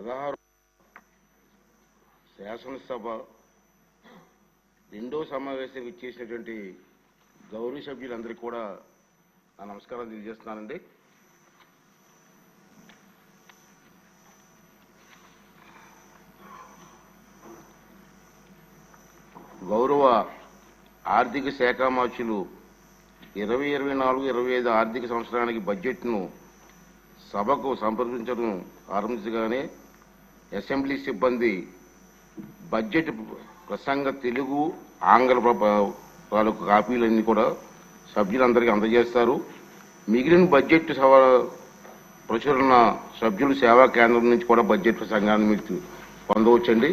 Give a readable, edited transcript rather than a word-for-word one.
16 శాసనసభ రెండో సమావేశం ఇచ్చేసినటువంటి గౌరవ సభ్యులందరికీ కూడా నా నమస్కారం తెలియజేస్తున్నానండి. గౌరవ ఆర్థిక శాఖ మంత్రులు 2024-25 ఆర్థిక సంవత్సరానికి బడ్జెట్ను సభకు సంప్రదించడం ఆరంభించగానే అసెంబ్లీ సిబ్బంది బడ్జెట్ ప్రసంగ తెలుగు ఆంగ్ల తాలూకు కాపీలన్నీ కూడా సభ్యులందరికీ అందజేస్తారు. మిగిలిన బడ్జెట్ ప్రచురణ సభ్యులు సేవా కేంద్రం నుంచి కూడా బడ్జెట్ ప్రసంగాన్ని మీరు పొందవచ్చండి.